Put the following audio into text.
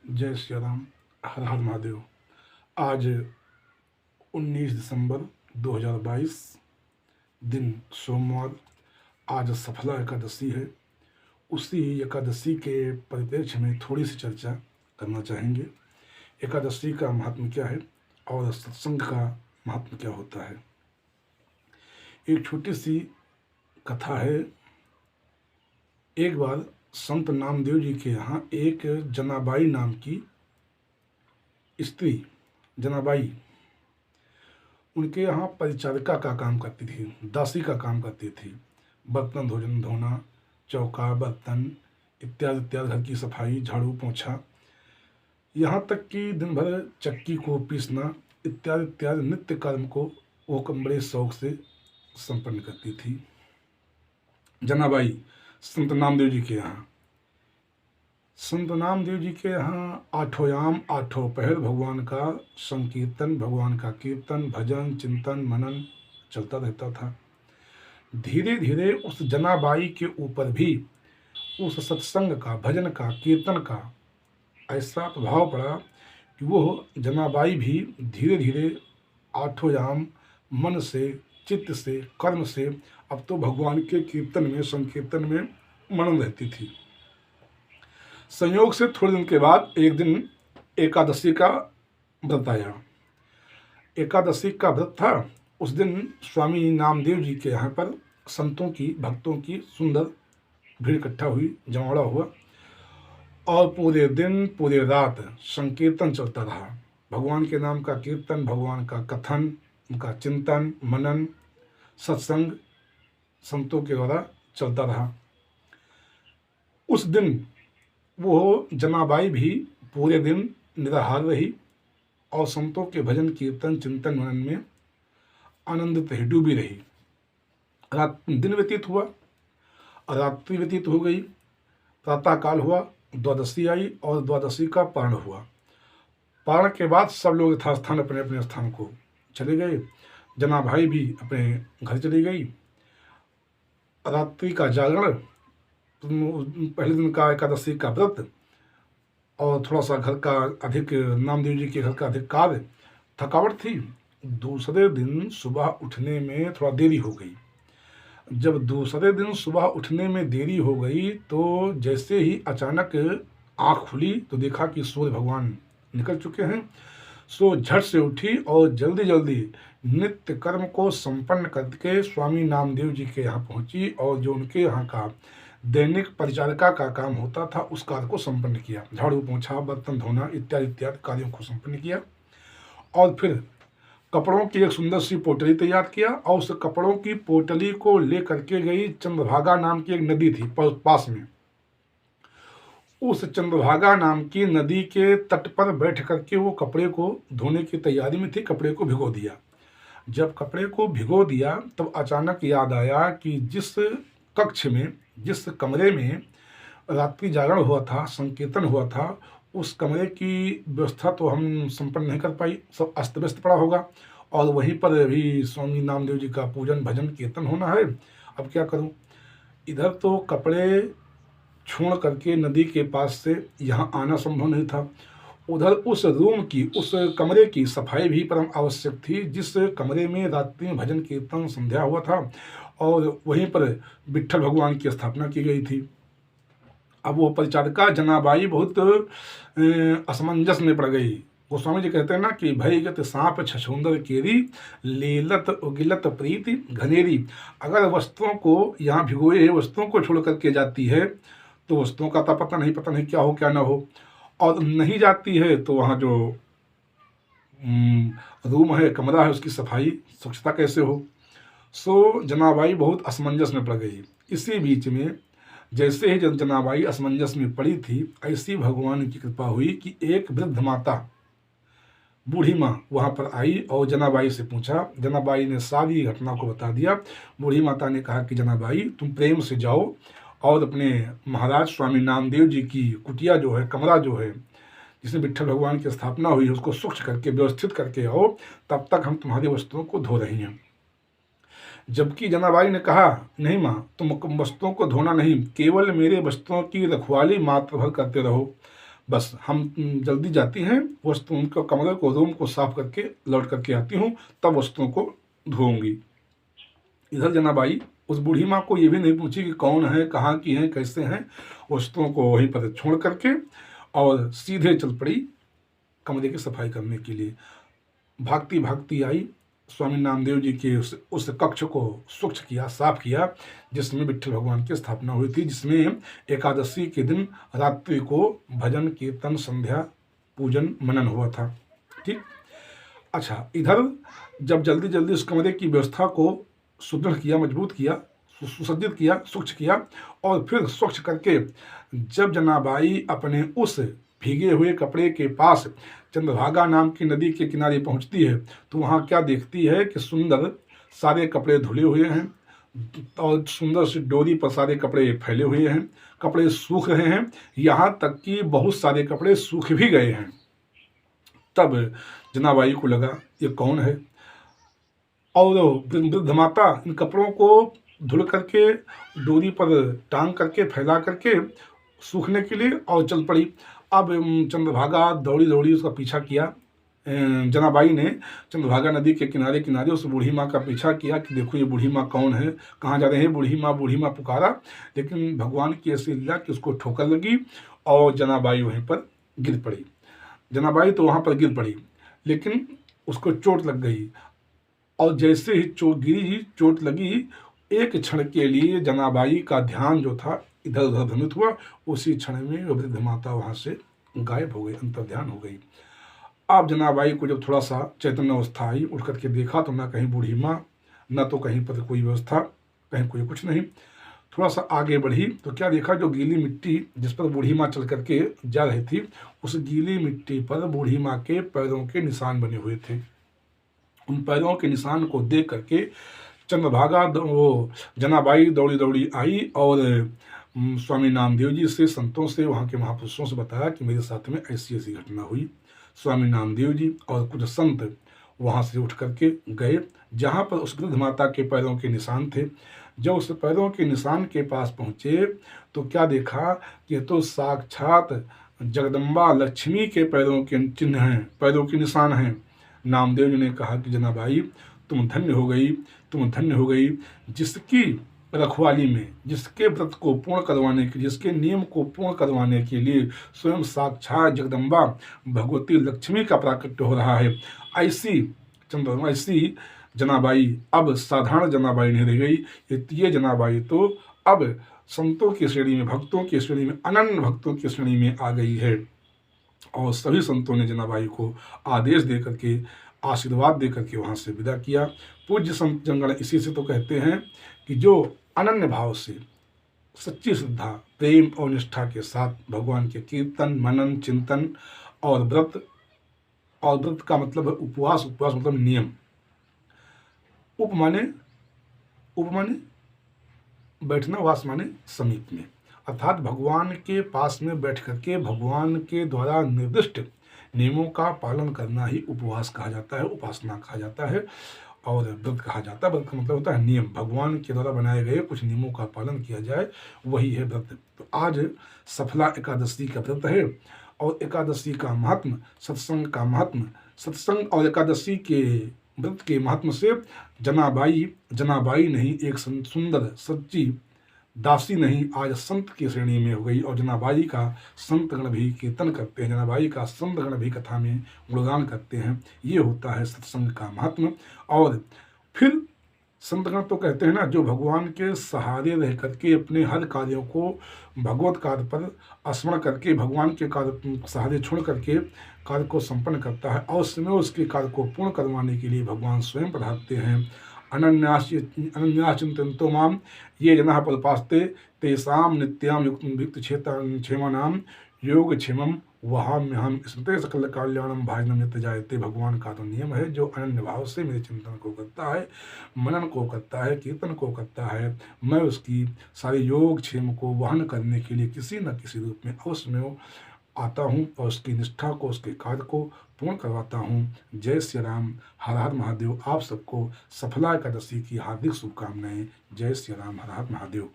जय श्री राम। हर हर महादेव। आज 19 दिसंबर 2022, दिन सोमवार। आज सफला एकादशी है। उसी एकादशी के परिप्रेक्ष्य में थोड़ी सी चर्चा करना चाहेंगे। एकादशी का महात्म क्या है और सत्संग का महात्म क्या होता है। एक छोटी सी कथा है। एक बार संत नामदेव जी के यहाँ एक जनाबाई नाम की स्त्री, जनाबाई, उनके यहाँ परिचारिका का काम करती थी, दासी का काम करती थी। बर्तन भोजन धोना, चौका बर्तन इत्यादि इत्यादि, घर की सफाई, झाड़ू पोछा, यहाँ तक कि दिन भर चक्की को पीसना इत्यादि इत्यादि नित्य कर्म को वो बड़े शौक से संपन्न करती थी। जनाबाई संत नामदेव जी के यहाँ, संत नामदेव जी के यहाँ आठों याम आठों पहर भगवान का संकीर्तन, भगवान का कीर्तन, भजन, चिंतन, मनन चलता रहता था। धीरे धीरे उस जनाबाई के ऊपर भी उस सत्संग का, भजन का, कीर्तन का ऐसा प्रभाव पड़ा कि वो जनाबाई भी धीरे धीरे आठों याम मन से, चित्त से, कर्म से अब तो भगवान के कीर्तन में, संकीर्तन में मनन रहती थी। संयोग से थोड़े दिन के बाद एक दिन एकादशी का व्रत आया। एकादशी का व्रत था। उस दिन स्वामी नामदेव जी के यहाँ पर संतों की, भक्तों की सुंदर भीड़ इकट्ठा हुई, जमावड़ा हुआ और पूरे दिन पूरे रात संकीर्तन चलता रहा। भगवान के नाम का कीर्तन, भगवान का कथन, उनका चिंतन, मनन, सत्संग संतों के द्वारा चलता रहा। उस दिन वो जनाबाई भी पूरे दिन निराहार रही और संतों के भजन, कीर्तन, चिंतन, मनन में आनंदित रही, डूबी रही। दिन व्यतीत हुआ, रात्रि व्यतीत हो गई, प्रातःकाल हुआ, द्वादशी आई और द्वादशी का पारण हुआ। पारण के बाद सब लोग यथास्थान अपने अपने स्थान को चले गए। जनाबाई भी अपने घर चली गई। रात्रि का जागरण, पहले दिन का एकादशी का व्रत और थोड़ा सा घर का अधिक, नामदेव जी के घर का अधिक कार्य, थकावट थी। दूसरे दिन सुबह उठने में थोड़ा देरी हो गई। जब दूसरे दिन सुबह उठने में देरी हो गई तो जैसे ही अचानक आँख खुली तो देखा कि सूर्य भगवान निकल चुके हैं। सो झट से उठी और जल्दी जल्दी नित्य कर्म को संपन्न करके स्वामी नामदेव जी के यहाँ पहुँची और जो उनके यहाँ का दैनिक परिचारिका का काम होता था उस कार्य को संपन्न किया। झाड़ू पोछा, बर्तन धोना इत्यादि इत्यादि कार्यों को संपन्न किया और फिर कपड़ों की एक सुंदर सी पोटली तैयार किया और उस कपड़ों की पोटली को ले करके गई। चंद्रभागा नाम की एक नदी थी पास में। उस चंद्रभागा नाम की नदी के तट पर बैठ करके वो कपड़े को धोने की तैयारी में थी। कपड़े को भिगो दिया। जब कपड़े को भिगो दिया तब अचानक याद आया कि जिस कक्ष में, जिस कमरे में रात्रि जागरण हुआ था, संकीर्तन हुआ था, उस कमरे की व्यवस्था तो हम संपन्न नहीं कर पाई। सब अस्त व्यस्त पड़ा होगा और वहीं पर भी स्वामी नामदेव जी का पूजन, भजन, कीर्तन होना है। अब क्या करूं? इधर तो कपड़े छोड़ करके नदी के पास से यहाँ आना संभव नहीं था। उधर उस रूम की, उस कमरे की सफाई भी परम आवश्यक थी जिस कमरे में रात्रि में भजन, कीर्तन, संध्या हुआ था और वहीं पर विट्ठल भगवान की स्थापना की गई थी। अब वो परिचारिका जनाबाई बहुत असमंजस में पड़ गई। गोस्वामी जी कहते हैं ना कि भयगत सांप छछूंदर केरी, लीलत उगिलत प्रीति घनेरी। अगर वस्तुओं को, यहाँ भिगोए हुए वस्तुओं को छोड़ करके जाती है तो वस्तुओं का तो पता नहीं क्या हो क्या ना हो, और नहीं जाती है तो वहाँ जो रूम है, कमरा है, उसकी सफाई, स्वच्छता कैसे हो। सो जनाबाई बहुत असमंजस में पड़ गई। इसी बीच में जैसे ही जनाबाई असमंजस में पड़ी थी, ऐसी भगवान की कृपा हुई कि एक वृद्ध माता, बूढ़ी माँ वहाँ पर आई और जनाबाई से पूछा। जनाबाई ने सारी घटना को बता दिया। बूढ़ी माता ने कहा कि जनाबाई, तुम प्रेम से जाओ और अपने महाराज स्वामी नामदेव जी की कुटिया जो है, कमरा जो है जिसमें विट्ठल भगवान की स्थापना हुई, उसको स्वच्छ करके व्यवस्थित करके आओ, तब तक हम तुम्हारी वस्तुओं को धो रही हैं। जबकि जनाबाई ने कहा, नहीं माँ, तुम वस्तुओं को धोना नहीं, केवल मेरे वस्तुओं की रखवाली मात्र भर करते रहो। बस हम जल्दी जाती हैं, वस्तुओं को, कमरे को, रूम को साफ करके लौट करके आती हूँ, तब वस्तुओं को धोऊंगी। इधर जनाबाई उस बूढ़ी माँ को ये भी नहीं पूछी कि कौन है, कहाँ की हैं, कैसे हैं। वस्तुओं को वहीं पर छोड़ करके और सीधे चल पड़ी कमरे की सफाई करने के लिए। भागती भागती आई, स्वामी नामदेव जी के उस कक्ष को स्वच्छ किया, साफ किया, जिसमें विट्ठल भगवान की स्थापना हुई थी, जिसमें एकादशी के दिन रात्रि को भजन कीर्तन संध्या पूजन मनन हुआ था। ठीक। अच्छा, इधर जब जल्दी जल्दी उस कमरे की व्यवस्था को सुदृढ़ किया, मजबूत किया, सुसज्जित किया, स्वच्छ किया, और फिर स्वच्छ करके जब जनाबाई अपने उस भीगे हुए कपड़े के पास चंद्रभागा नाम की नदी के किनारे पहुंचती है, तो वहां क्या देखती है कि सुंदर सारे कपड़े धुले हुए हैं और सुंदर सी डोरी पर सारे कपड़े फैले हुए हैं, कपड़े सूख रहे हैं, यहाँ तक कि बहुत सारे कपड़े सूख भी गए हैं। तब जनाबाई को लगा ये कौन है, और वृद्ध माता इन कपड़ों को धुल करके डोरी पर टांग करके फैला करके सूखने के लिए और चल पड़ी। अब चंद्रभागा दौड़ी दौड़ी उसका पीछा किया। जनाबाई ने चंद्रभागा नदी के किनारे किनारे उस बूढ़ी माँ का पीछा किया कि देखो ये बूढ़ी माँ कौन है, कहाँ जा रहे हैं, बूढ़ी माँ पुकारा, लेकिन भगवान की ऐसी लीला कि उसको ठोकर लगी और जनाबाई वहीं पर गिर पड़ी। जनाबाई तो वहाँ पर गिर पड़ी, लेकिन उसको चोट लग गई, और जैसे ही चोट गिरी, चोट लगी, एक क्षण के लिए जनाबाई का ध्यान जो था इधर उधर भ्रमित हुआ। उसी क्षण में वृद्ध माता वहां से गायब हो गई, अंतर्ध्यान हो गई। अब जनाबाई को जब थोड़ा सा चैतन्य अवस्था आई, उठ करके देखा तो ना कहीं बूढ़ी माँ, ना तो कहीं पर कोई व्यवस्था, कहीं कोई कुछ नहीं। थोड़ा सा आगे बढ़ी तो क्या देखा, जो गीली मिट्टी जिस पर बूढ़ी माँ चल करके जा रही थी, उस गीली मिट्टी पर बूढ़ी माँ के पैरों के निशान बने हुए थे। उन पैरों के निशान को देख करके चंद्रभागा वो जनाबाई दौड़ी दौड़ी आई और स्वामी नामदेव जी से, संतों से, वहाँ के महापुरुषों से बताया कि मेरे साथ में ऐसी ऐसी घटना हुई। स्वामी नामदेव जी और कुछ संत वहाँ से उठ करके गए जहाँ पर उस वृद्ध माता के पैरों के निशान थे। जब उस पैरों के निशान के पास पहुँचे तो क्या देखा कि तो साक्षात जगदम्बा लक्ष्मी के पैरों के चिन्ह हैं, पैरों के निशान हैं। नामदेव जी ने कहा कि जनाबाई तुम धन्य हो गई, तुम धन्य हो गई, जिसकी रखवाली में, जिसके व्रत को पूर्ण करवाने के लिए, जिसके नियम को पूर्ण करवाने के लिए स्वयं साक्षात जगदम्बा भगवती लक्ष्मी का प्राकट्य हो रहा है, ऐसी चंद्रमा, ऐसी जनाबाई अब साधारण जनाबाई नहीं रह गई। ये जनाबाई तो अब संतों की श्रेणी में, भक्तों की श्रेणी में, अनन्य भक्तों की श्रेणी में आ गई है। और सभी संतों ने जनाबाई को आदेश दे करके, आशीर्वाद दे करके वहाँ से विदा किया। पूज्य संत जंगल इसी से तो कहते हैं कि जो अनन्य भाव से, सच्ची श्रद्धा, प्रेम और निष्ठा के साथ भगवान के कीर्तन, मनन, चिंतन और व्रत, और व्रत का मतलब है उपवास, उपवास मतलब नियम, उप माने बैठना, वास माने समीप में, अर्थात भगवान के पास में बैठ करके भगवान के द्वारा निर्दिष्ट नियमों का पालन करना ही उपवास कहा जाता है, उपासना कहा जाता है और व्रत कहा जाता है। व्रत का मतलब होता है नियम, भगवान के द्वारा बनाए गए कुछ नियमों का पालन किया जाए, वही है व्रत। तो आज सफला एकादशी का व्रत है और एकादशी का महात्म, सत्संग का महात्म, सत्संग और एकादशी के व्रत के महात्म से जनाबाई नहीं, एक सुंदर सच्ची दासी नहीं, आज संत की श्रेणी में हो गई। और जनाबाई का संतगण भी कीर्तन करते हैं, जनाबाई का संतगण भी कथा में गुणगान करते हैं। ये होता है सत्संग का महात्मा। और फिर संतगण तो कहते हैं ना, जो भगवान के सहारे रह करके अपने हर कार्यों को भगवत कार्य पर स्मरण करके, भगवान के कार्य सहारे छोड़ करके कार्य को संपन्न करता है और समय उसके कार्य को पूर्ण करवाने के लिए भगवान स्वयं पधारते हैं। अनन्याश्चिन्तयन्तो माम ये जनाः पदपास्ते तेषां नित्यां युक्त क्षेमानां योगक्षेमं वहाम्यहम् स्मृते सकल कल्याणम भाजनम यत्र जायते। भगवान का तो नियम है, जो अनन्य भाव से मेरे चिंतन को करता है, मनन को करता है, कीर्तन को करता है, मैं उसकी सारे योग क्षेम को वहन करने के लिए किसी न किसी रूप में अवश्य में आता हूँ और उसकी निष्ठा को, उसके कार्य को पूर्ण करवाता हूँ। जय श्री राम, हर हर महादेव। आप सबको सफला एकादशी की हार्दिक शुभकामनाएं। जय श्री राम, हर हर महादेव।